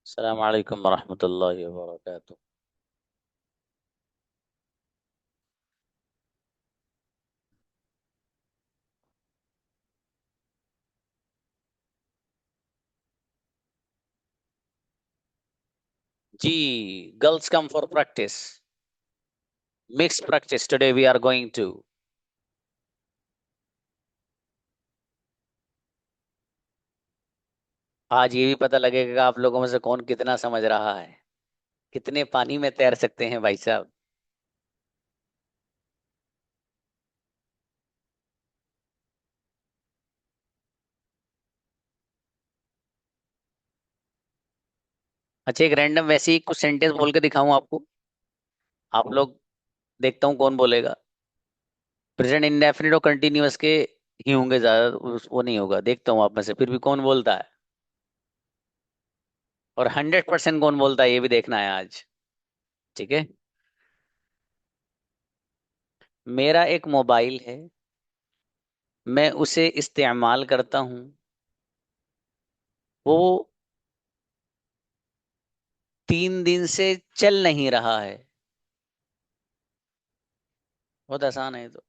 अस्सलाम वालेकुम वरहमतुल्लाहि वबरकातुह। जी, girls come for practice, mix practice today we are going to. आज ये भी पता लगेगा कि आप लोगों में से कौन कितना समझ रहा है, कितने पानी में तैर सकते हैं भाई साहब। अच्छा, एक रैंडम वैसे ही कुछ सेंटेंस बोल के दिखाऊं आपको, आप लोग, देखता हूँ कौन बोलेगा। प्रेजेंट इंडेफिनिट और कंटिन्यूअस के ही होंगे ज्यादा, वो नहीं होगा। देखता हूँ आप में से फिर भी कौन बोलता है, और 100% कौन बोलता है ये भी देखना है आज। ठीक है। मेरा एक मोबाइल है, मैं उसे इस्तेमाल करता हूँ, वो 3 दिन से चल नहीं रहा है। बहुत आसान है ये तो।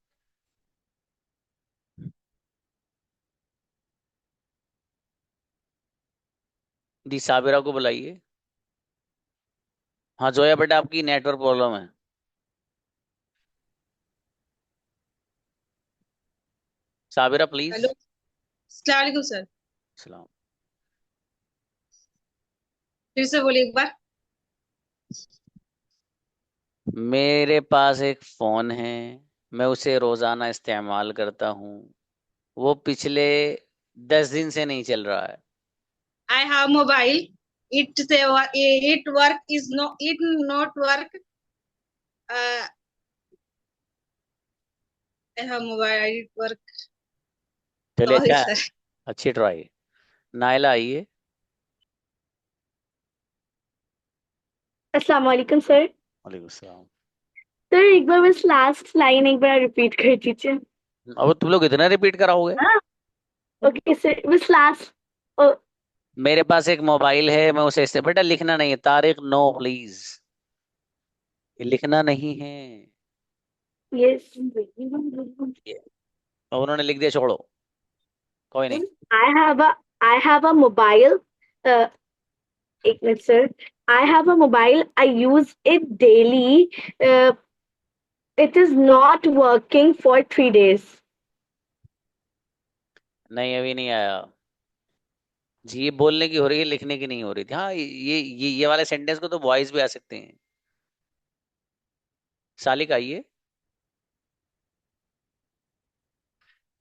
दी साबिरा को बुलाइए। हाँ जोया बेटा, आपकी नेटवर्क प्रॉब्लम है। साबिरा प्लीज। हेलो। अस्सलाम वालेकुम सर। सलाम। फिर से बोलिए एक बार। मेरे पास एक फोन है, मैं उसे रोजाना इस्तेमाल करता हूँ, वो पिछले 10 दिन से नहीं चल रहा है। I have mobile. It say it work is no it not work. I have mobile it work. चलिए सॉरी अच्छा है, सर। अच्छी ट्राई। नायला आइए। अस्सलाम वालेकुम सर। वालेकुम सलाम। सर एक बार बस लास्ट लाइन एक बार रिपीट कर दीजिए। अब तुम लोग इतना रिपीट कराओगे। हाँ। ओके सर, बस लास्ट। मेरे पास एक मोबाइल है, मैं उसे इस्ते बेटा लिखना नहीं है, तारिक नो प्लीज, ये लिखना नहीं है। यस। ये अब उन्होंने लिख दिया, छोड़ो, कोई नहीं। I have a I have a mobile. एक minute sir. I have a mobile, I use it daily, it is not working for 3 days। नहीं अभी नहीं आया जी, ये बोलने की हो रही है, लिखने की नहीं हो रही थी। हाँ ये वाले सेंटेंस को तो वॉइस भी आ सकते हैं। सालिक आइए।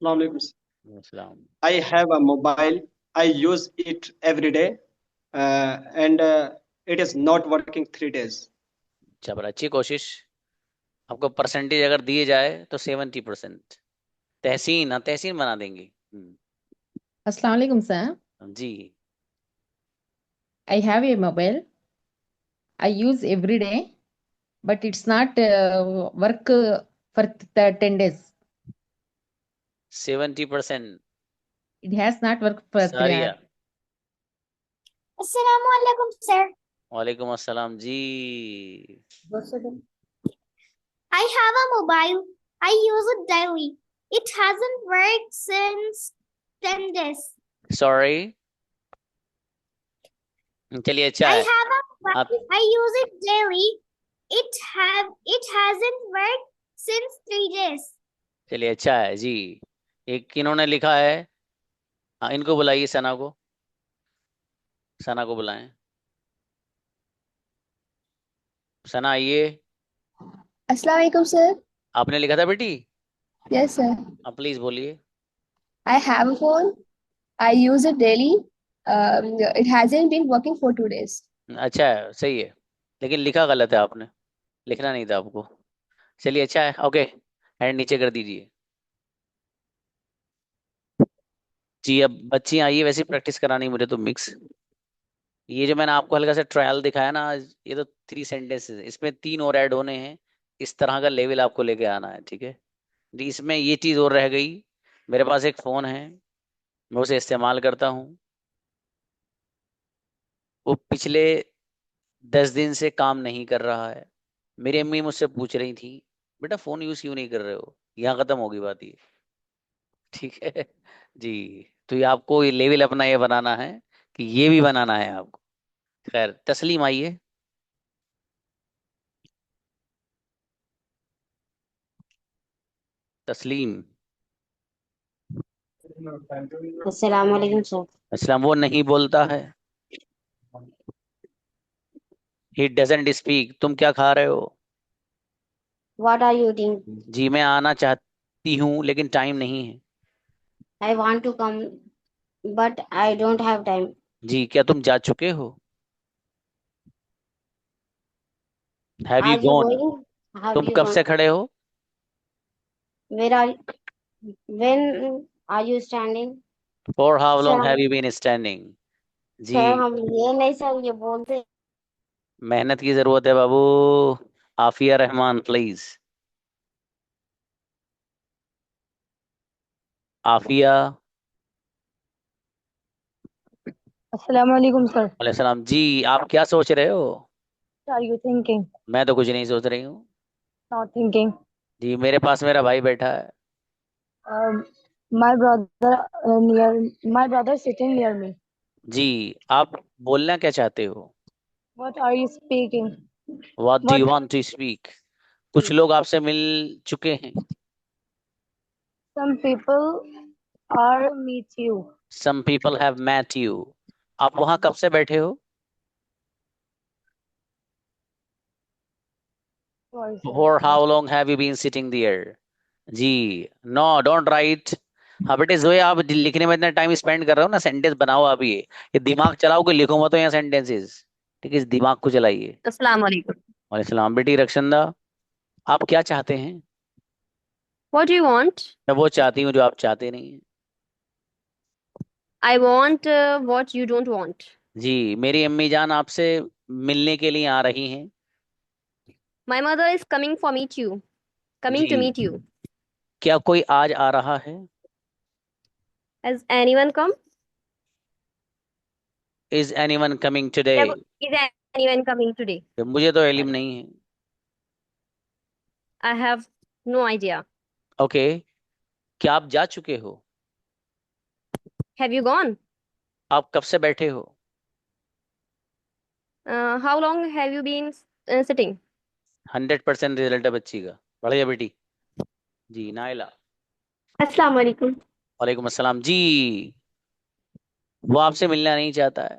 Assalamualaikum. सलाम। I have a mobile. I use it every day, and it is not working 3 days. चलो अच्छी कोशिश। आपको परसेंटेज अगर दिए जाए तो 70%। तहसीन, हाँ तहसीन बना देंगे। Assalamu alaikum, sir. Ji. I have a mobile. I use every day, but it's not work for 10 days. 70%। It has not worked for 3 सारिया। hours. Assalamualaikum, sir. वालेकुम अस्सलाम जी। I have a mobile. I use it daily. It hasn't worked since 10 days. Sorry. चलिए अच्छा I है। have a आप mobile. I use it daily. It hasn't worked since 3 days. चलिए अच्छा है जी। एक इन्होंने लिखा है, हाँ इनको बुलाइए, सना को। सना को बुलाएं। सना आइए। अस्सलाम वालेकुम सर। आपने लिखा था बेटी। Yes sir. आप प्लीज बोलिए। I have a phone. I use it daily. It hasn't been working for 2 days। अच्छा है, सही है, लेकिन लिखा गलत है आपने, लिखना नहीं था आपको। चलिए अच्छा है, ओके। हैंड नीचे कर दीजिए। जी अब बच्ची आइए, वैसे प्रैक्टिस करानी मुझे तो मिक्स। ये जो मैंने आपको हल्का सा ट्रायल दिखाया ना आज, ये तो 3 सेंटेंसेस, इसमें 3 और ऐड होने हैं। इस तरह का लेवल आपको लेके आना है, ठीक है। जी, इसमें ये चीज और रह गई। मेरे पास एक फोन है, मैं उसे इस्तेमाल करता हूँ, वो पिछले 10 दिन से काम नहीं कर रहा है। मेरी अम्मी मुझसे पूछ रही थी, बेटा फोन यूज क्यों नहीं कर रहे हो। यहाँ खत्म होगी बात ये। ठीक है जी। तो ये आपको ये लेवल अपना ये बनाना है कि ये भी बनाना है आपको। खैर, तस्लीम आइए। तस्लीम। अस्सलाम वालेकुम सर। असलम। वो नहीं बोलता है। He doesn't speak. तुम क्या खा रहे हो। What are you eating? जी मैं आना चाहती हूँ लेकिन टाइम नहीं है। I want to come but I don't have time. जी क्या तुम जा चुके हो। Have you are you gone. Going? Have तुम यू कब गॉन? से खड़े हो। Where are when are you standing? For how sir long have you been standing. जी सर हम ये नहीं सर ये बोलते। मेहनत की जरूरत है बाबू। आफिया रहमान प्लीज। आफिया। अस्सलाम वालेकुम सर। वालेकुम सलाम। जी आप क्या सोच रहे हो। Are you thinking? मैं तो कुछ नहीं सोच रही हूँ। Not thinking. जी मेरे पास मेरा भाई बैठा है। My brother near my brother sitting near me. जी आप बोलना क्या चाहते हो। What are you speaking? What do you what want to speak. कुछ लोग आपसे मिल चुके हैं। Some people are meet you. Some people have met you. आप वहां कब से बैठे हो। Sorry for sir. How long have you been sitting there. जी नो डोंट राइट। हाँ बेटे जोए, आप लिखने में इतना टाइम स्पेंड कर रहे हो ना, सेंटेंस बनाओ आप। ये दिमाग चलाओ, कोई लिखो मत तो यहाँ सेंटेंसेस। ठीक है, इस दिमाग को चलाइए। अस्सलाम वालेकुम। वालेकुम बेटी रक्षंदा। आप क्या चाहते हैं। What do you want? मैं वो चाहती हूँ जो आप चाहते नहीं हैं। I want what you don't want. जी मेरी अम्मी जान आपसे मिलने के लिए आ रही हैं। My mother is coming for meet you. Coming to ji meet you. क्या कोई आज आ रहा है। Has anyone come? Is anyone coming today. Is anyone coming today? मुझे तो इल्म नहीं है। I have no idea. Okay. क्या आप जा चुके हो। Have you gone? आप कब से बैठे हो। How long have you been sitting? 100% result है बच्ची का। बढ़िया बेटी। जी नाइला। अस्सलाम वालेकुम। वालेकुम अस्सलाम जी। वो आपसे मिलना नहीं चाहता है।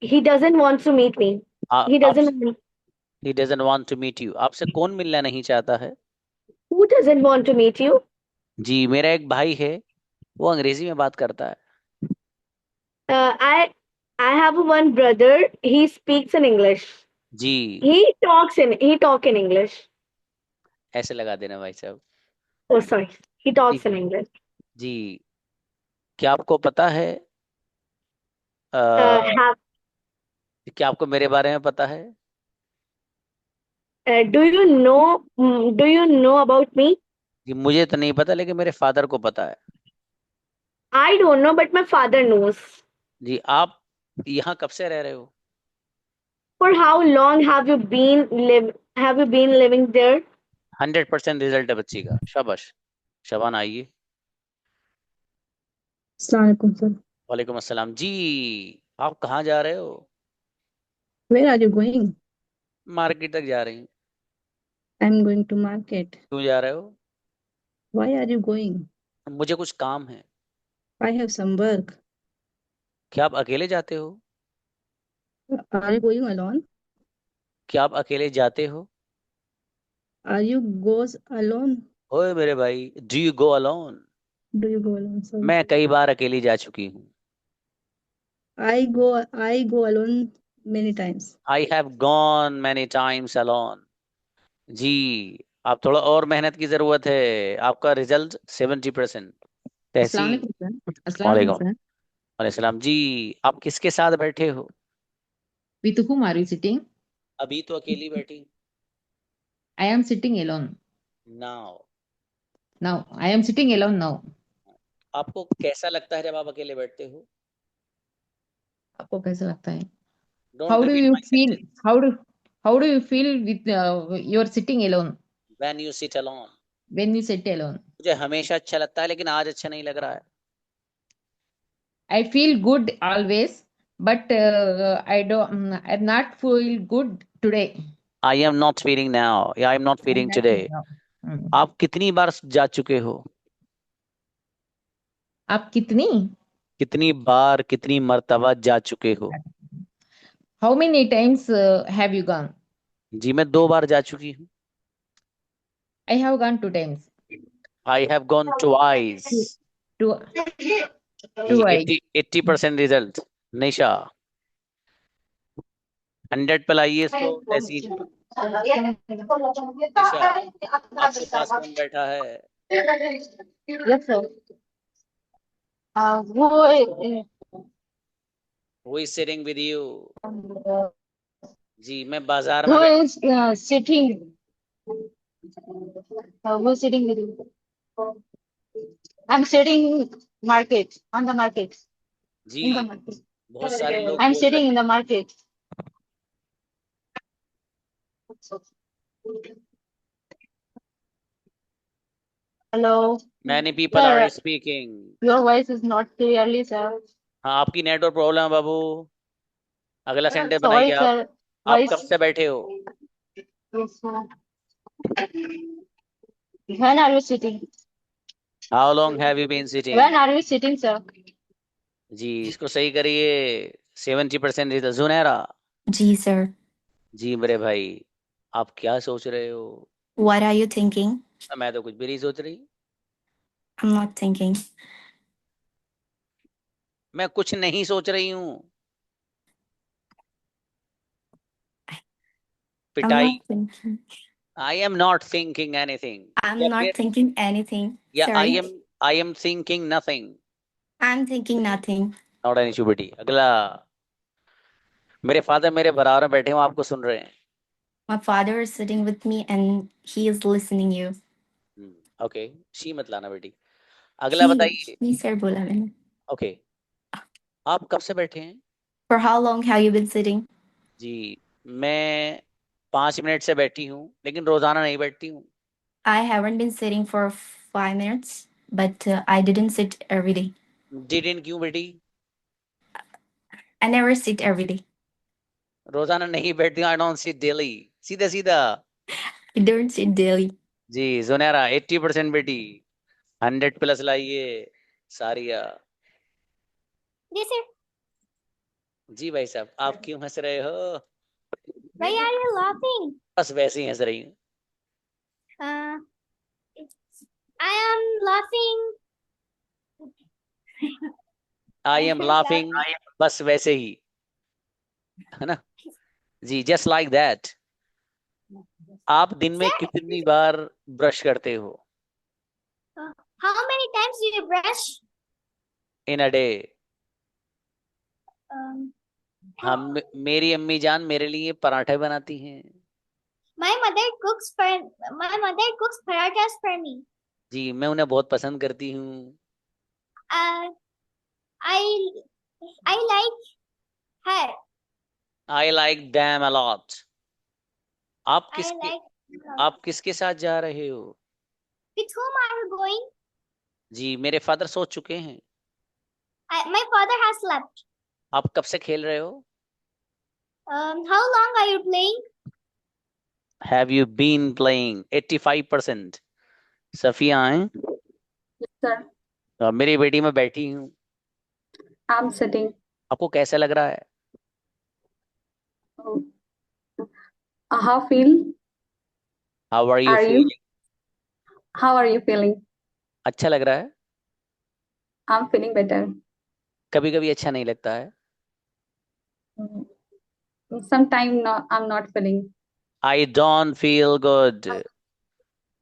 He doesn't want to meet me. He आप doesn't. He doesn't want to meet you. आपसे कौन मिलना नहीं चाहता है। Who doesn't want to meet you? जी मेरा एक भाई है, वो अंग्रेजी में बात करता है। I have one brother. He speaks in English. Ji He talk in English. ऐसे लगा देना भाई साहब। Oh, sorry. He talks ठीक in है English. जी। क्या आपको पता है Uh, अ, have क्या आपको मेरे बारे में पता है। Do you know about me? जी मुझे तो नहीं पता लेकिन मेरे फादर को पता है। I don't know, but my father knows. जी आप यहाँ कब से रह रहे हो। For how long have you been living there? 100% result है बच्ची का। शाबाश। शबान आइए। अस्सलाम वालेकुम सर। वालेकुम अस्सलाम जी। आप कहाँ जा रहे हो। Where are you going? Market तक जा रही हूँ। I am going to market. क्यों जा रहे हो। Why are you going? मुझे कुछ काम है। I have some work. क्या आप अकेले जाते हो। Are you going alone? क्या आप अकेले जाते हो। Are you goes alone? ओए मेरे भाई, do you go alone. Do you go alone sir? मैं कई बार अकेली जा चुकी हूँ। I go alone many times. I have gone many times alone. जी आप थोड़ा और मेहनत की जरूरत है। आपका रिजल्ट 70%। अस्सलाम तहसीन। वालेकुम सर। अस्सलाम वालेकुम वालेकुम सर। वालेकुम जी। आप किसके साथ बैठे हो। With whom are you sitting? अभी तो अकेली बैठी। I am sitting alone now. now. I am sitting alone now. आपको कैसा लगता है जब आप अकेले बैठते हो। आपको कैसा लगता है? Don't How do repeat you my feel? sentence. How do you feel with you're sitting alone When you sit alone. when you sit alone? मुझे हमेशा अच्छा लगता है लेकिन आज अच्छा नहीं लग रहा है. I feel good always, but I not feel good today. I am not feeling now. Yeah, I am not I'm feeling not today. feeling now. आप कितनी बार जा चुके हो? आप कितनी? कितनी बार, कितनी मर्तबा जा चुके हो? How many times have you gone? जी मैं 2 बार जा चुकी हूँ. I have gone 2 times. I have gone twice. Two, जी twice. 80% रिजल्ट. निशा 100 पे लाइए इसको. ऐसी निशा, आपके पास कौन बैठा है? Yes, sir. Who is sitting with you? जी मैं बाजार Who में is sitting? Who is sitting with you? I'm sitting market on the market. Ji In the market. बहुत सारे लोग I'm बोल रहे sitting in the market. Hello. many people are Sir, speaking. your voice is not clearly, sir. हाँ आपकी network problem है बाबू. अगला sentence Sorry, बनाइए आप. sir. आप Voice. कब से बैठे हो? Yes, sir. When are you sitting? How long have you been sitting? When are you sitting, sir? जी इसको सही करिए. 70% रिजल्ट. जुनैरा. जी सर. जी मेरे भाई, आप क्या सोच रहे हो? What are you thinking? मैं तो कुछ भी नहीं सोच रही. I'm not thinking. मैं कुछ नहीं सोच रही हूँ. I'm पिटाई. not thinking. I am not thinking anything. I'm या not फिर thinking anything. या Sorry. I am thinking nothing. I'm thinking nothing. Not an issue बेटी. अगला. मेरे फादर मेरे बराबर में बैठे हो, आपको सुन रहे हैं. My father is sitting with me and he is listening you. Okay she मत लाना बेटी. अगला बताइए. He sir बोला मैंने. ओके आप कब से बैठे हैं? For how long have you been sitting? जी मैं 5 मिनट से बैठी हूँ लेकिन रोजाना नहीं बैठती हूँ. I haven't been sitting for 5 minutes, but I didn't sit every day. Didn't क्यों बेटी? I never sit every day. रोजाना नहीं बैठती हूँ. I don't sit daily. सीधा सीधा. I don't sit daily. जी जुनैरा 80% बेटी. 100 प्लस लाइए. सारिया. जी सर. जी भाई साहब आप क्यों हंस रहे हो? Why are you laughing? बस वैसे ही हंस रही हूँ. I am laughing. I am laughing. बस वैसे ही है ना. जी जस्ट लाइक दैट. आप दिन में कितनी बार ब्रश करते हो? How many times do you brush? In a day. Um, हम मेरी अम्मी जान मेरे लिए पराठे बनाती हैं. my mother cooks parathas for me. जी मैं उन्हें बहुत पसंद करती हूँ. I like her. I like them a lot. आप I किसके like. आप किसके साथ जा रहे हो? With whom are you going? जी मेरे फादर सो चुके हैं. My father has slept. आप कब से खेल रहे हो? How long are you playing? Have you been playing? 85%. Safia हैं. Sir, मेरी बेटी में बैठी हूँ. I'm sitting. आपको कैसा लग रहा है? How feel? How are you Are you? Feeling? How are you feeling? अच्छा लग रहा है. I'm feeling better. कभी कभी अच्छा नहीं लगता है. Sometimes no, I'm not feeling. I don't feel good.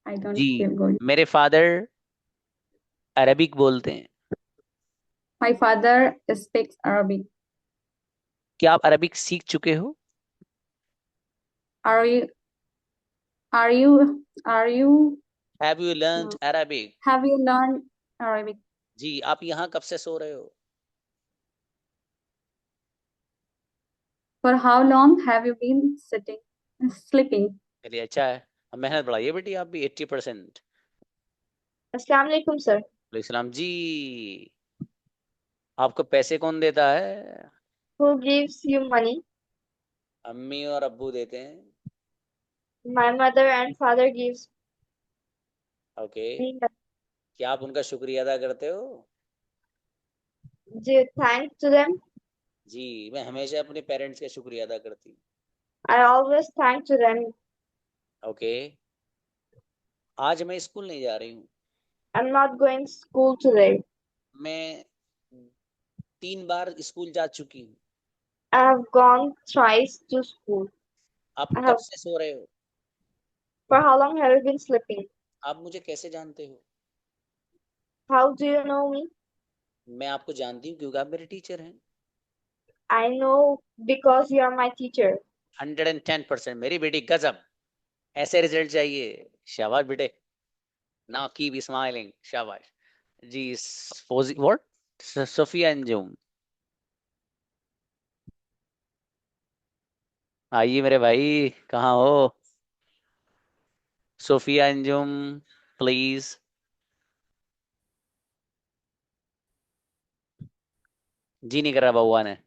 I don't जी feel good. मेरे फादर अरबिक बोलते हैं. My father speaks Arabic. क्या आप अरबिक सीख चुके हो? Are you? Are you? Are you? Have you learned Arabic? Have you learned Arabic? जी आप यहाँ कब से सो रहे हो? For how long have you been sleeping? चलिए अच्छा है, अब मेहनत बढ़ाइए बेटी, आप भी 80%। अस्सलाम वालेकुम सर। सलाम जी। आपको पैसे कौन देता है? Who gives you money? अम्मी और अब्बू देते हैं। My mother and father gives okay, me क्या आप उनका शुक्रिया अदा करते हो? thanks to them. जी, मैं हमेशा अपने पेरेंट्स का शुक्रिया अदा करती हूँ। I always thank to them. Okay, आज मैं स्कूल नहीं जा रही हूँ। I'm not going to school today. मैं 3 बार स्कूल जा चुकी हूँ। I have gone thrice to school. आप I कब have. से सो रहे हो? For how long have you been sleeping? आप मुझे कैसे जानते हो? How do you know me? मैं आपको जानती हूँ क्योंकि आप मेरे टीचर हैं। I know because you are my teacher. 110%। मेरी बेटी गजब, ऐसे रिजल्ट चाहिए। शाबाश बेटे, नाउ कीप स्माइलिंग, शाबाश जी। फोजी व्हाट, सोफिया अंजुम, आइए मेरे भाई, कहाँ हो? Sophia Anjum please. जी नहीं कर रहा बउआ ने।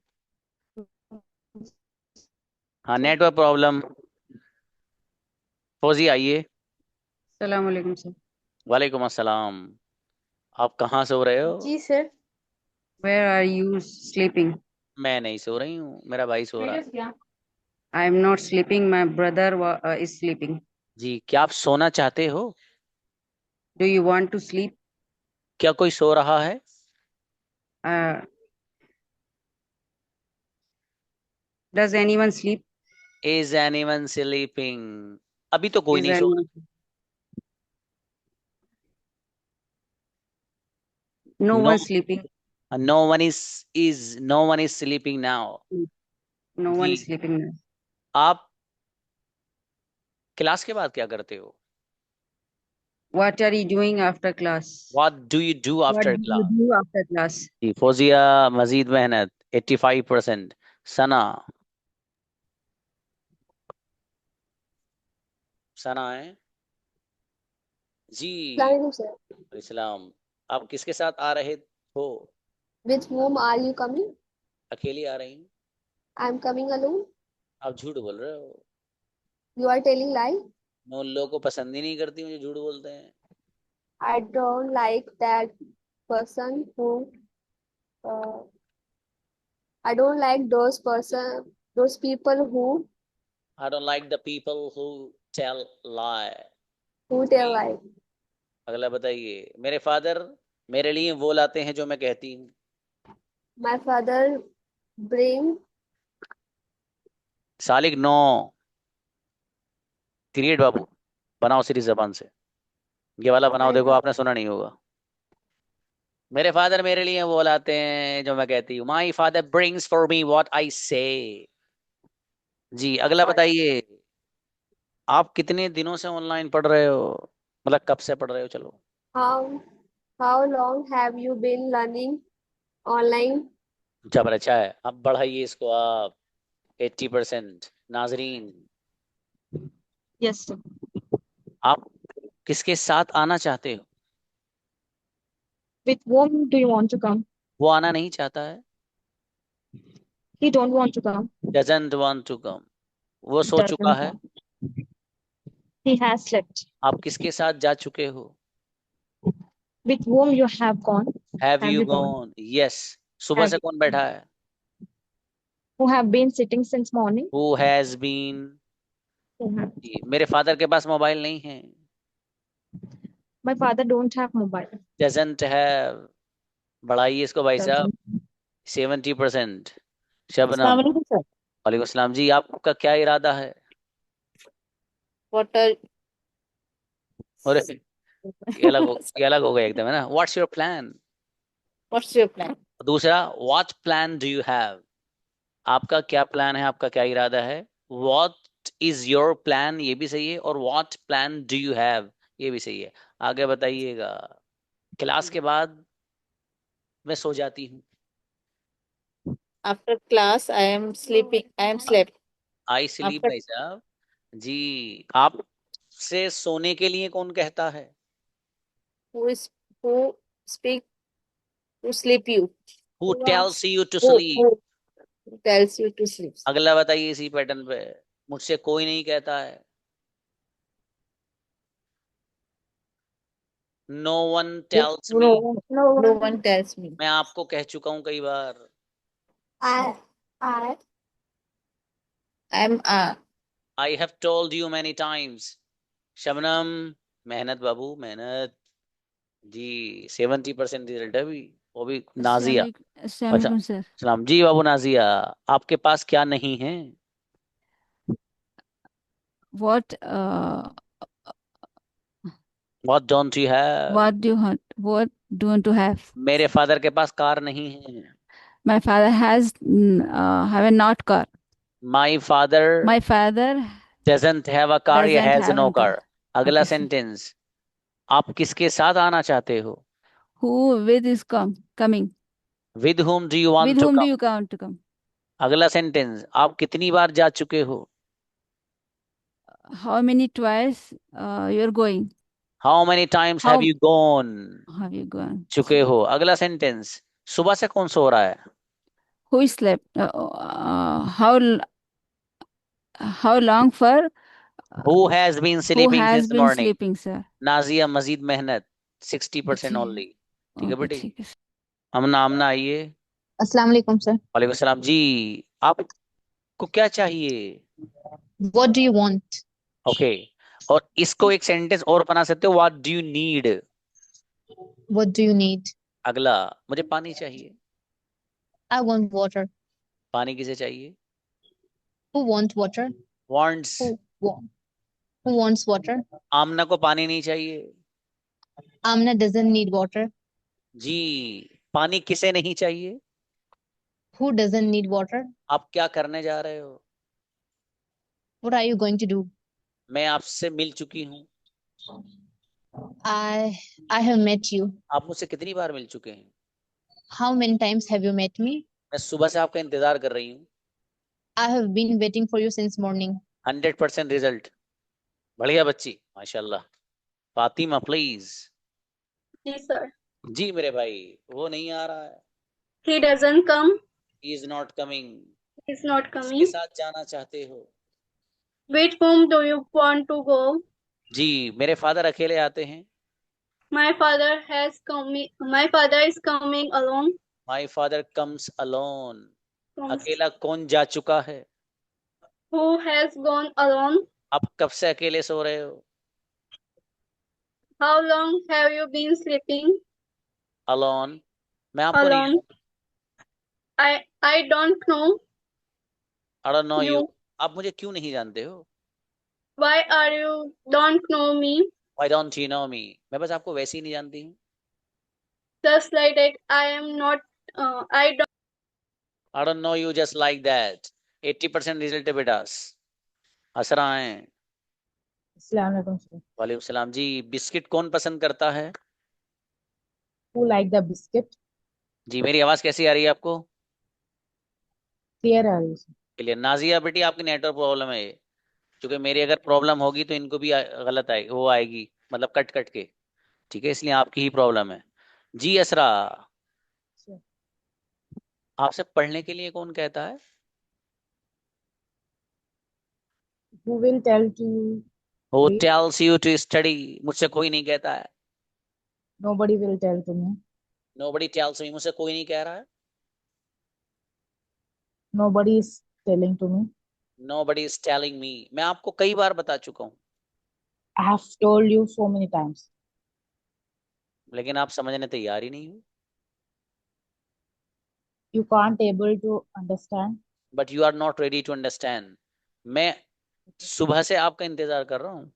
हाँ, नेटवर्क प्रॉब्लम। फौजी आइए। सलाम वालेकुम सर। वालेकुम अस्सलाम। आप कहाँ सो रहे हो? जी sir. Where are you sleeping? मैं नहीं सो रही हूँ, मेरा भाई सो रहा है। I am not sleeping. My brother is sleeping. जी, क्या आप सोना चाहते हो? Do you want to sleep? क्या कोई सो रहा है? Uh, does anyone sleep? Is anyone sleeping? अभी तो कोई Is नहीं सो रहा। anyone? No No, one sleeping. no one is sleeping now। No one जी, is sleeping now. आप क्लास के बाद क्या करते हो? What are you doing after class? What do you do What after do you class? do after class? जी, फौजिया मजीद मेहनत 85%। सना, सना है जी। Assalamualaikum, sir. इस्लाम, आप किसके साथ आ रहे हो? With whom are you coming? अकेली आ रही हूँ। I'm coming alone. आप झूठ बोल रहे हो। You are telling lie. मैं उन लोगों को पसंद ही नहीं करती हूँ जो झूठ बोलते हैं। I don't like that person who. Uh, I don't like those people I don't like the people who tell lie। who tell lie. अगला बताइए। मेरे फादर मेरे लिए वो लाते हैं जो मैं कहती हूँ। My father bring. Salik no, create बाबू, बनाओ सीधी जबान से। ये वाला बनाओ, My देखो father. आपने सुना नहीं होगा। मेरे फादर मेरे लिए वो लाते हैं जो मैं कहती हूँ। My father brings for me what I से। जी, अगला बताइए। आप कितने दिनों से ऑनलाइन पढ़ रहे हो? मतलब कब से पढ़ रहे हो? चलो, How how long have you been learning online? जबर अच्छा है। अब बढ़ाइए इसको आप 80%। नाजरीन, Yes, sir. आप किसके साथ आना चाहते हो? With whom do you want to come? वो आना नहीं चाहता है। He don't want to come. Doesn't want to come, वो सो चुका Doesn't है। want. He has slept. आप किसके साथ जा चुके हो? With whom you have gone? Have Have you you gone? Gone? Yes. सुबह Have से कौन बैठा है? who have been sitting since morning? Who has been? Who have. मेरे फादर के पास मोबाइल नहीं है। My father don't have mobile. Doesn't have, बढ़ाइए इसको भाई साहब, Doesn't. 70%। शबनम, अस्सलाम वालेकुम सर। वालेकुम सलाम जी। आपका क्या इरादा है? What are और ये अलग हो गया एकदम, है ना। What's your plan? what's your plan? दूसरा, what plan do you have? आपका क्या प्लान है, आपका क्या इरादा है? व्हाट इज योर प्लान, ये भी सही है, और what plan do you have, ये भी सही है। आगे बताइएगा। क्लास के बाद मैं सो जाती हूँ। After class, I am sleeping. I am slept. I sleep After भाई साहब जी। आप से सोने के लिए कौन कहता है? who speak to sleep you? Who tells you to Who sleep? tells you to sleep? अगला बताइए इसी पैटर्न पे। मुझसे कोई नहीं कहता है। No one tells me. No one tells me. मैं आपको कह चुका हूं कई बार। I I'm I have told you many times. Shabnam, मेहनत बाबू मेहनत जी। 70% रिजल्ट है अभी, वो भी नाजिया। अच्छा अस्सलाम सर। सलाम जी बाबू नाजिया। आपके पास क्या नहीं है? What what don't you have? what do you want? What do you want to have? मेरे फादर के पास कार नहीं है। My father has have a not car. My father My father doesn't have a car या doesn't has have नो a car. Car. अगला Okay, sir. Sentence. आप किसके साथ आना चाहते हो? Who with is coming? With whom do you want With to whom do come? you want to come? अगला सेंटेंस। आप कितनी बार जा चुके हो? How many twice you're going? How many times have How you gone? have you gone? चुके हो। अगला sentence. सुबह से कौन सो रहा है? Who is slept? How long for? Who has been Who sleeping has since been morning? sleeping, sir? Nazia Majeed मेहनत 60% जी only. ठीक है ओके बेटी। ठीक है। अमना अमना आइए। अस्सलाम वालेकुम सर। वालेकुम सलाम जी। आपको क्या चाहिए? What do you want? Okay. और इसको एक सेंटेंस और बना सकते हो, what do you need. What do you need? अगला। मुझे पानी चाहिए। I want water. पानी किसे चाहिए? Who wants water? Wants. Want? Who wants water? आमना को पानी नहीं चाहिए। Amna doesn't need water. जी। पानी किसे नहीं चाहिए? Who doesn't need water? आप क्या करने जा रहे हो? What are you going to do? मैं आपसे मिल चुकी हूँ। I have met you. आप मुझसे कितनी बार मिल चुके हैं? How many times have you met me? मैं सुबह से आपका इंतजार कर रही हूँ। I have been waiting for you since morning. 100% result. बढ़िया बच्ची माशाल्लाह। फातिमा प्लीज। जी सर। जी मेरे भाई। वो नहीं आ रहा है। He doesn't come. He is not coming. He's not किसके coming. साथ जाना चाहते हो? With whom do you want to go? जी मेरे फादर अकेले आते हैं। My father has coming. My father is coming alone. My father comes alone. Comes. अकेला कौन जा चुका है? Who has gone alone? आप कब से अकेले सो रहे हो? How long have you been sleeping alone. मैं आपको नहीं alone? I don't know I don't know you। you. आप मुझे क्यों नहीं जानते हो? Why are you don't know me? Why don't you know me? मैं बस आपको वैसे ही नहीं जानती हूँ। Just like that, I am not. I don't know you just like that। 80% result है बेटा। हंस रहा है। अस्सलाम वालेकुम सर। वालेकुम सलाम जी। बिस्किट कौन पसंद करता है? Who like the biscuit? जी मेरी आवाज कैसी आ रही है आपको? Clear आ रही है सर। क्लियर। नाजिया बेटी आपकी नेटवर्क प्रॉब्लम है। क्योंकि मेरी अगर प्रॉब्लम होगी तो इनको भी गलत आएगी, वो आएगी मतलब कट कट के। ठीक है इसलिए आपकी ही प्रॉब्लम है। जी असरा। Sir, आपसे पढ़ने के लिए कौन कहता है? who will tell to you? Who Read? tells you to study? मुझसे कोई नहीं कहता है। Nobody will tell to me. Nobody tells me। मुझसे कोई नहीं कह रहा है। Nobody is telling to me. Nobody is telling me। मैं आपको कई बार बता चुका हूँ। I have told you so many times. लेकिन आप समझने तैयार ही नहीं हो। You can't able to understand. But you are not ready to understand। मैं सुबह से आपका इंतजार कर रहा हूँ।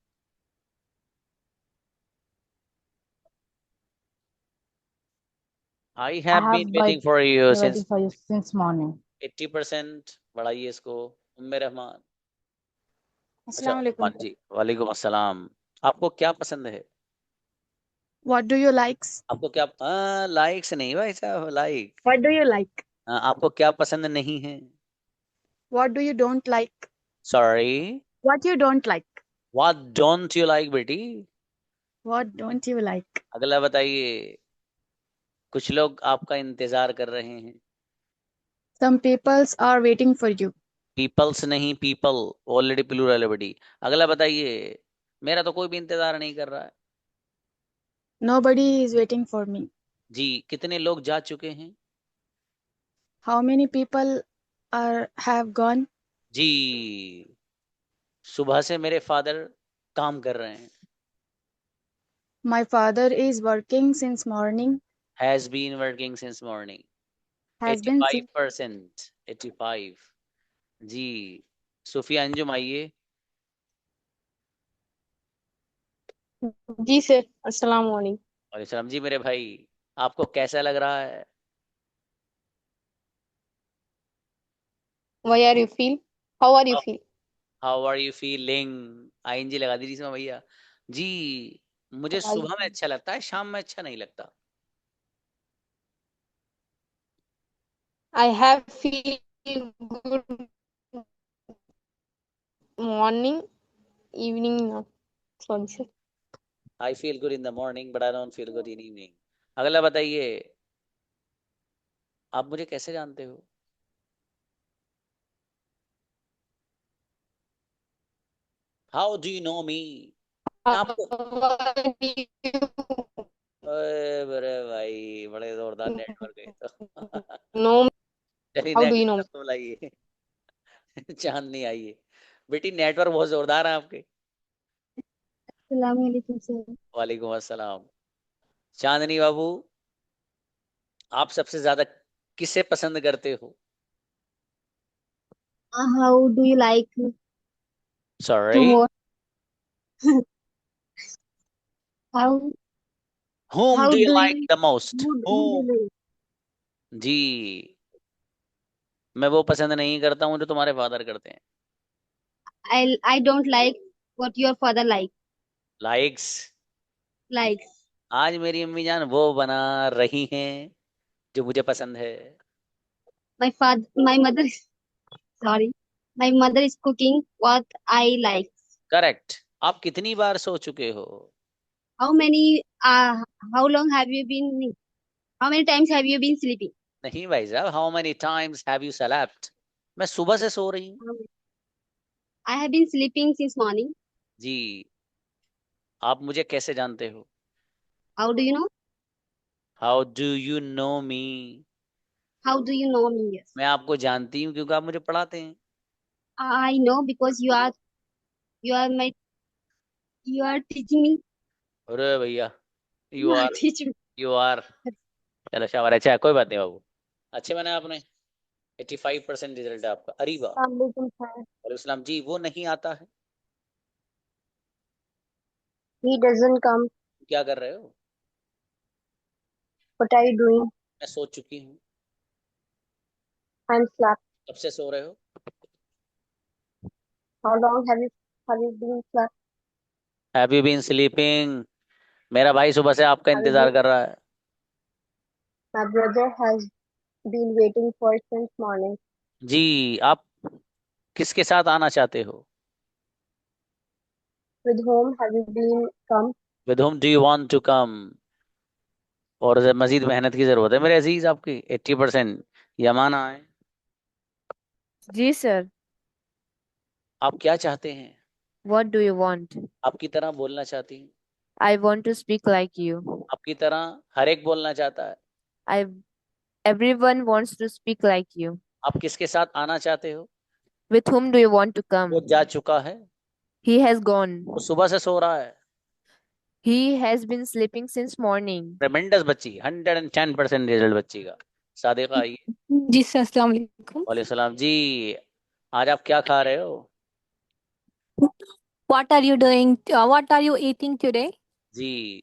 I I have have been waiting for you been since waiting for you since morning. 80%। बढ़ाइए इसको। उम्मे रहमान। अच्छा अस्सलाम वालेकुम। हाँ जी वालेकुम अस्सलाम। आपको क्या पसंद है? What do you like? आपको क्या लाइक्स नहीं भाई साहब, like. What do you like? आपको क्या पसंद नहीं है? What do you don't like? Sorry, What you don't like? What don't you like बेटी? What don't you like? अगला बताइए। कुछ लोग आपका इंतजार कर रहे हैं। Some peoples are waiting for you. Peoples नहीं, पीपल ऑलरेडी प्लूरल है बेटी। अगला बताइए। मेरा तो कोई भी इंतजार नहीं कर रहा है। Nobody is waiting for me. जी, कितने लोग जा चुके हैं? How many people are have gone? जी, सुबह से मेरे फादर काम कर रहे हैं। My father is working since morning. Has been working since morning. Has been 85%, 85। जी, सूफिया अंजुम आइए। जी सर, अस्सलाम वालेकुम। और सलाम जी मेरे भाई, आपको कैसा लग रहा है? Why are you feel? How are you feel? How are you feeling? ING लगा दीजिए इसमें भैया। जी, मुझे सुबह में अच्छा लगता है, शाम में अच्छा नहीं लगता। I have feel good morning, evening. No. Sorry sir. I feel good in the morning but I don't feel good in evening. अगला बताइए। आप मुझे कैसे जानते हो? हाउ डू यू नो मी? आपको अरे भाई, बड़े जोरदार नेटवर्क है तो। No. चलिए How do you know? Next बुलाइए। चांदनी आइए। बेटी नेटवर्क बहुत जोरदार है आपके। अस्सलाम वालेकुम सर। वालेकुम अस्सलाम। चांदनी बाबू, आप सबसे ज्यादा किसे पसंद करते हो? How do you like to sorry, watch? How whom how do you do like you the most? who do Whom? you like? जी, मैं वो पसंद नहीं करता हूँ जो तुम्हारे फादर करते हैं। I don't like what your father likes. likes. आज मेरी अम्मी जान वो बना रही हैं जो मुझे पसंद है। My mother is sorry. My mother is cooking what I like. Correct. आप कितनी बार सो चुके हो? How many how long have you been how many times have you been sleeping? नहीं भाई साहब, how many times have you slept? मैं सुबह से सो रही हूँ। I have been sleeping since morning. जी, आप मुझे कैसे जानते हो? How do you know? How do you know me? How do you know me? Yes. मैं आपको जानती हूँ क्योंकि आप मुझे पढ़ाते हैं। I know because you are my you are teaching me. अरे भैया, you You are are teaching me. You are चलो शाबाश। अच्छा, कोई बात नहीं बाबू, अच्छे बने आपने। 85% रिजल्ट है आपका। Areeba Assalamualaikum sir. वालेकुम जी, वो नहीं आता है। He doesn't come. क्या कर रहे हो? What are you doing? मैं सो चुकी हूँ। I'm slept. कब से सो रहे हो? How long have you been slept? Have you been sleeping? मेरा भाई सुबह से आपका Have you इंतजार been? कर रहा है। My brother has been waiting for since morning. जी, आप किसके साथ आना चाहते हो? With whom have you been come? With home do you want to come? और मजीद मेहनत की जरूरत है मेरे अजीज आपकी। 80% यमाना है। जी सर। आप क्या चाहते हैं? What do you want? आपकी तरह बोलना चाहती हैं? I want to speak like you. आपकी तरह हर एक बोलना चाहता है। I Everyone wants to speak like you. आप किसके साथ आना चाहते हो? With whom do you want to come? वो जा चुका है। He has gone. वो सुबह से सो रहा है। He has been sleeping since morning. ट्रेमेंडस बच्ची, 110% रिजल्ट बच्ची का। सादिका आइए। जी सर, अस्सलाम वालेकुम। वालेकुम सलाम जी। आज आप क्या खा रहे हो? What are you doing? What are you eating today? जी,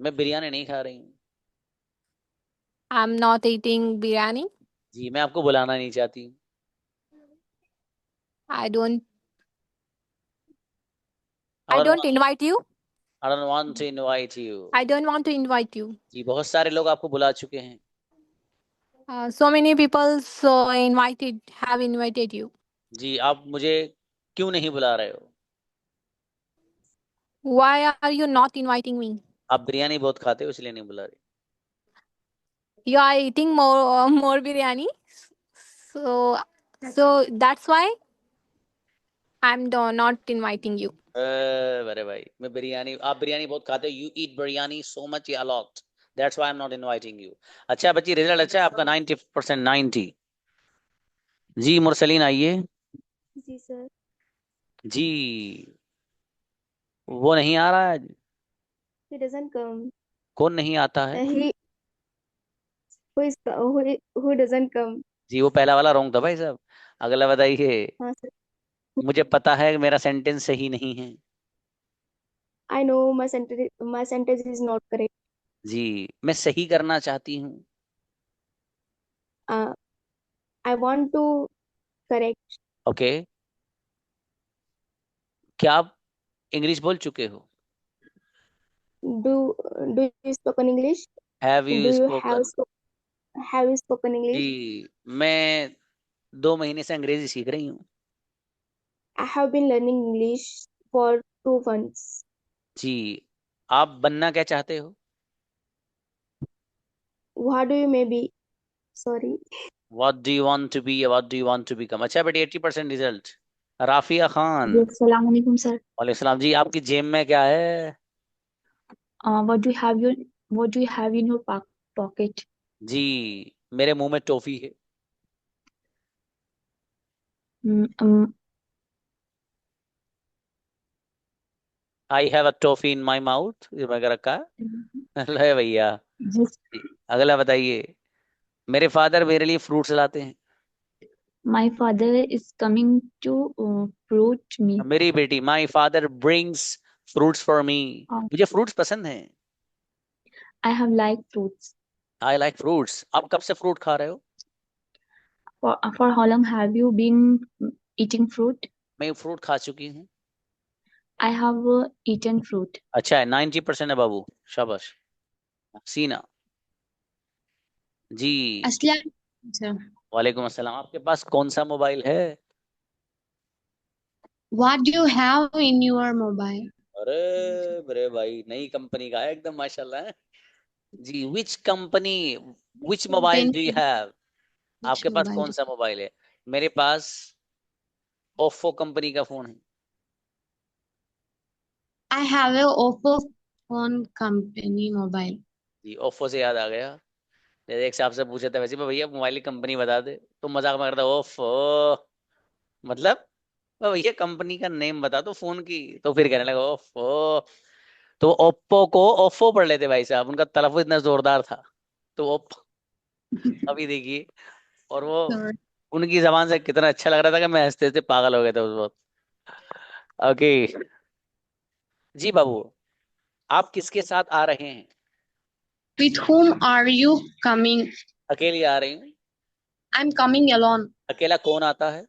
मैं बिरयानी नहीं खा रही हूँ। I'm not eating biryani. जी, मैं आपको बुलाना नहीं चाहती हूँ। I don't I don't invite you. I don't want to invite you. I don't want to invite you. जी, बहुत सारे लोग आपको बुला चुके हैं। So many people have invited you. जी, आप मुझे क्यों नहीं बुला रहे हो? Why are you not inviting me? आप बिरयानी बहुत खाते हो इसलिए नहीं बुला रहे। You are eating more biryani, so that's why not inviting you. अरे भाई, मैं बिरयानी, आप बिरयानी बहुत खाते हो, you eat biryani so much या lot, that's why I am not inviting you. अच्छा बच्ची, रिजल्ट अच्छा है आपका, 90%, 90। जी मुरसलीन आइए। जी सर। जी, वो नहीं आ रहा है। He doesn't come. कौन नहीं आता है? He who doesn't come. जी, वो पहला वाला रॉन्ग था भाई साहब। अगला बताइए। हाँ सर। मुझे पता है कि मेरा सेंटेंस सही नहीं है। I know my sentence is not correct. जी, मैं सही करना चाहती हूँ। Uh, I want to correct. Okay, क्या आप इंग्लिश बोल चुके हो? Do do you spoken English? Have Do you you spoken? have you spoken English? जी, मैं 2 महीने से अंग्रेजी सीख रही हूँ। I have been learning English for 2 months. जी, आप बनना क्या चाहते हो? What do you maybe? Sorry. What do you want to be? What do you want to become? अच्छा बेटी, 80% रिजल्ट। राफिया खान। अस्सलाम वालेकुम सर। वालेकुम सलाम जी। आपकी जेब में क्या है? What do you have in your pocket? जी, मेरे मुंह में टॉफी है। Mm, um, I have a toffee in my mouth, ये मैं रखा है। ले भैया। Yes, जी, अगला बताइए। मेरे फादर मेरे लिए फ्रूट्स लाते हैं। my father is coming to fruit me. मेरी बेटी, my father brings fruits for me. मुझे फ्रूट्स पसंद हैं। I have like fruits. I like fruits. आप कब से फ्रूट खा रहे हो? For how long have you been eating fruit? मैं फ्रूट खा चुकी हूँ। I have eaten fruit. अच्छा है, 90% है बाबू, शाबाश। सीना जी। अस्सलाम। वालेकुम अस्सलाम। आपके पास कौन सा मोबाइल है? What do you have in your mobile? अरे मेरे भाई, नई कंपनी का है एकदम, माशाल्लाह है जी। Which company, which mobile do you have? आपके पास कौन सा मोबाइल है? मेरे पास ओप्पो कंपनी का फोन है। I have a Oppo phone company mobile. जी, ओप्पो से याद आ गया, जैसे एक से आपसे पूछा था वैसे, भैया मोबाइल की कंपनी बता दे, तो मजाक में करता ओफो, मतलब भैया कंपनी का नेम बता दो फोन की, तो फिर कहने लगा ओफो। तो ओप्पो को ओफो पढ़ लेते भाई साहब, उनका तलफ़ुज़ इतना जोरदार था, तो ओप्पो। अभी देखिए, और वो Sorry. उनकी जबान से कितना अच्छा लग रहा था कि मैं हंसते हंसते पागल हो गया था उस वक्त। ओके जी बाबू, आप किसके साथ आ रहे हैं? With whom are you coming? अकेली आ रही हूँ। I'm coming alone. अकेला कौन आता है?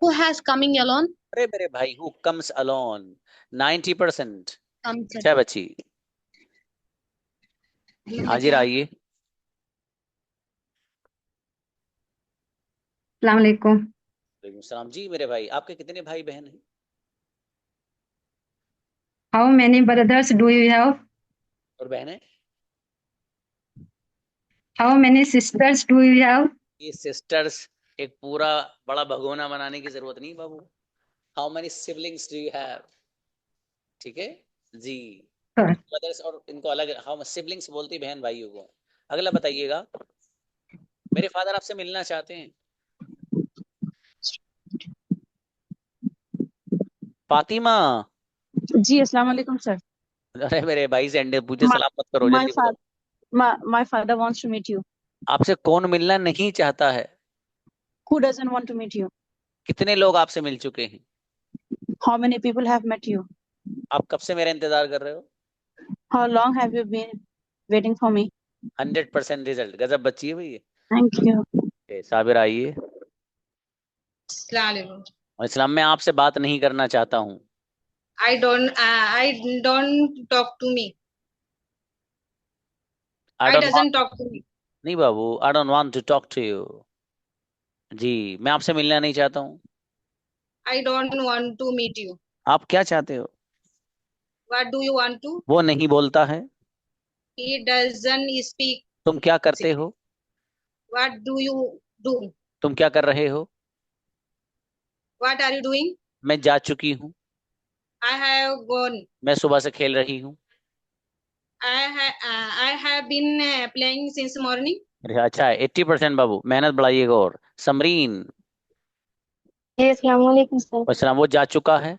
Who has coming alone? अरे मेरे भाई, हु कम्स अलोन, 90%। Comes अच्छा बच्ची, हाजिर आइए। अस्सलाम वालेकुम। वालेकुम सलाम जी। मेरे भाई, आपके कितने भाई बहन हैं? How many brothers do you have? और बहनें? How many sisters do you have? ये सिस्टर्स एक पूरा बड़ा भगोना बनाने की जरूरत नहीं बाबू। How many siblings do you have? ठीक है जी। ब्रदर्स और इनको अलग, हाउ सिबलिंग्स बोलते हैं बहन भाइयों को। अगला बताइएगा। मेरे फादर आपसे मिलना चाहते हैं। फातिमा जी अस्सलाम वालेकुम सर। अरे मेरे भाई से अंडे पूछे My सलाम मत करो, my जल्दी बताओ। father my father wants to meet you. आपसे कौन मिलना नहीं चाहता है? Who doesn't want to meet you? कितने लोग आपसे मिल चुके हैं? How many people have met you? आप कब से मेरा इंतजार कर रहे हो? How long have you been waiting for me? 100% result, गजब बच्ची है भैया। Thank you. साबिर आइए। अस्सलाम वालेकुम। इस्लाम में आपसे बात नहीं करना चाहता हूँ। I don't talk to me. I I don't doesn't talk to me. नहीं बाबू, I don't want to talk to you. जी, मैं आपसे मिलना नहीं चाहता हूँ। I don't want to meet you. आप क्या चाहते हो? What do you want to? वो नहीं बोलता है। He doesn't speak. तुम क्या करते हो? What do you do? तुम क्या कर रहे हो? What are you doing? मैं जा चुकी हूँ। I have gone. मैं सुबह से खेल रही हूँ। I have been playing since morning. अरे अच्छा है, 80% बाबू, मेहनत बढ़ाइएगा। और समरीन, अस्सलाम वालेकुम सर। वसलाम, वो जा चुका है।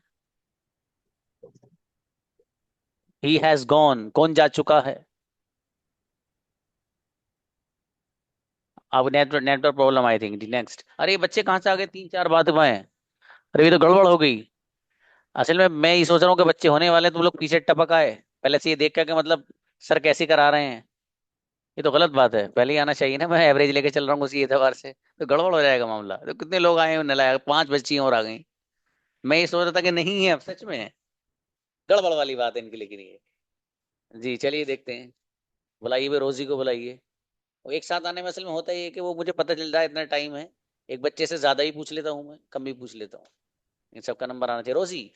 ही हैज गॉन, कौन जा चुका है? अब network network problem I think. Next. अरे ये बच्चे कहाँ से आ गए? 3-4 बात हुए हैं। अरे ये तो गड़बड़ हो गई। असल में मैं ये सोच रहा हूँ कि बच्चे होने वाले हैं, तुम लोग पीछे टपक आए पहले से ये देख कर के, मतलब सर कैसे करा रहे हैं। ये तो गलत बात है, पहले ही आना चाहिए ना। मैं एवरेज लेके चल रहा हूँ उसी एतबार से, तो गड़बड़ हो जाएगा मामला। तो कितने लोग आए हैं नलायक, 5 बच्चियां और आ गई। मैं ये सोच रहा था कि नहीं है, अब सच में है। गड़बड़ वाली बात है इनकी, लेकिन ये। जी चलिए देखते हैं। बुलाइए भी, रोजी को बुलाइए। वो एक साथ आने में असल में होता ही है कि वो मुझे पता चल जाए इतना टाइम है। एक बच्चे से ज्यादा ही पूछ लेता हूँ मैं, कम भी पूछ लेता हूँ। इन सबका नंबर आना चाहिए। रोजी,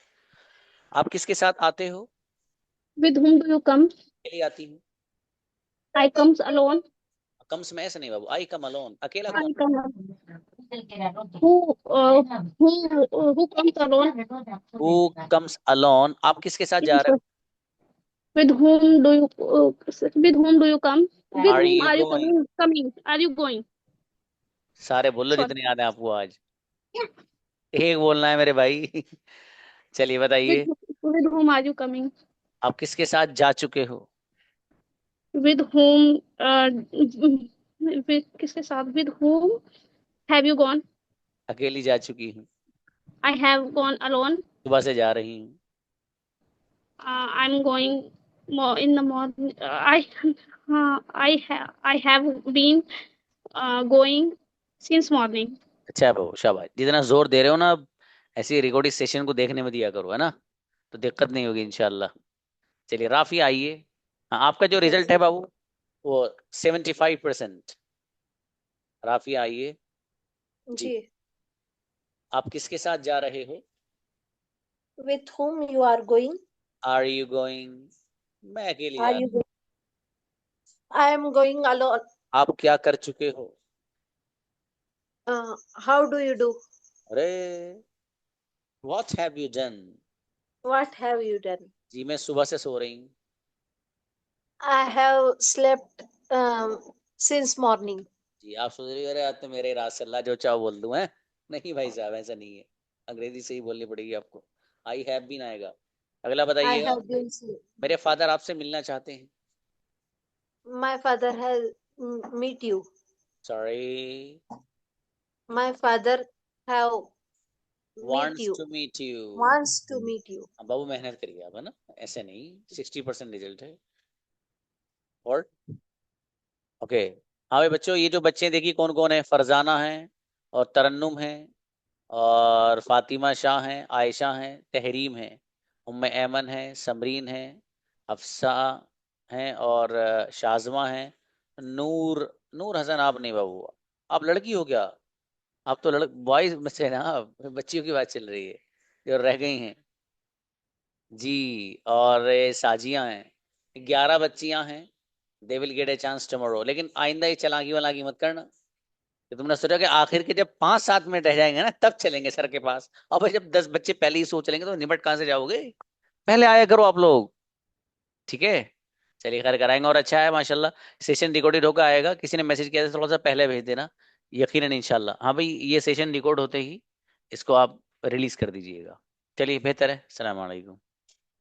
आप किसके साथ आते हो? With whom do you come? के लिए आती हूँ। I comes alone. कम्स में ऐसे नहीं बाबू, आई कम अलोन, अकेला I कौन? come alone. Who comes alone? Who comes alone, आप किसके साथ जा रहे हो? With whom do you with whom do you come? With are whom you are you going? coming? Coming? Are you going? सारे बोल लो Sorry. जितने याद है आपको आज। एक बोलना है मेरे भाई। चलिए बताइए, With whom are you coming? आप किसके साथ जा चुके हो? With whom with किसके साथ? With whom have you gone? अकेली जा चुकी हूँ। I have gone alone. सुबह से जा रही हूँ। I'm going more in the morning. I have been going since morning. अच्छा है बाबू, शाबाश। जितना जोर दे रहे हो ना, अब ऐसी रिकॉर्डिंग सेशन को देखने में दिया करो, है ना, तो दिक्कत नहीं होगी इंशाल्लाह। चलिए राफी आइए। हाँ, आपका जो रिजल्ट है बाबू वो 75%। राफी आइए। जी। आप किसके साथ जा रहे हो? With whom you are going? Are you going, मैं अकेली Are जा you रही हूँ। going? I am going alone. आप क्या कर चुके हो? How do you do? अरे what have you done? What have you done? जी मैं सुबह से सो रही हूँ। I have slept since morning. जी आप सोच रहे हो अरे आज तो मेरे रात से अल्लाह जो चाहो बोल दूं, है? नहीं भाई साहब, ऐसा नहीं है। अंग्रेजी से ही बोलनी पड़ेगी आपको। आई हैव बीन आएगा। अगला I बताइएगा। have been sleep. मेरे फादर आपसे मिलना चाहते हैं। My father has meet you. Sorry, My father have meet wants you. To meet you. Wants to meet you. बाबू मेहनत करिए आप, है ना, ऐसे नहीं। 60% रिजल्ट है। और ओके। हाँ भाई बच्चों, ये जो बच्चे देखिए कौन कौन है। फरजाना है, और तरन्नुम है, और फातिमा शाह हैं, आयशा हैं, तहरीम है, उम्मे ऐमन है, समरीन है, अफसा हैं, और शाजमा है। नूर, नूर हसन आप नहीं बाबू, आप लड़की हो क्या? आप तो बॉयज में से ना, आप बच्चियों की बात चल रही है जो रह गई हैं। जी, और ये साजियां हैं। 11 बच्चियां हैं। They will get a chance tomorrow. लेकिन आइंदा ये चलाकी वालाकी मत करना कि तुमने सोचा कि आखिर के जब 5-7 मिनट रह जाएंगे ना तब चलेंगे सर के पास। और भाई जब 10 बच्चे पहले ही सोच लेंगे तो निपट कहाँ से जाओगे? पहले आया करो आप लोग, ठीक है? चलिए खैर कराएंगे। और अच्छा है माशाल्लाह, सेशन रिकॉर्डेड होकर आएगा। किसी ने मैसेज किया था थोड़ा सा पहले भेज देना, यकीनन इंशाल्लाह। हाँ भाई, ये सेशन रिकॉर्ड होते ही इसको आप रिलीज कर दीजिएगा। चलिए बेहतर है। अस्सलाम वालेकुम।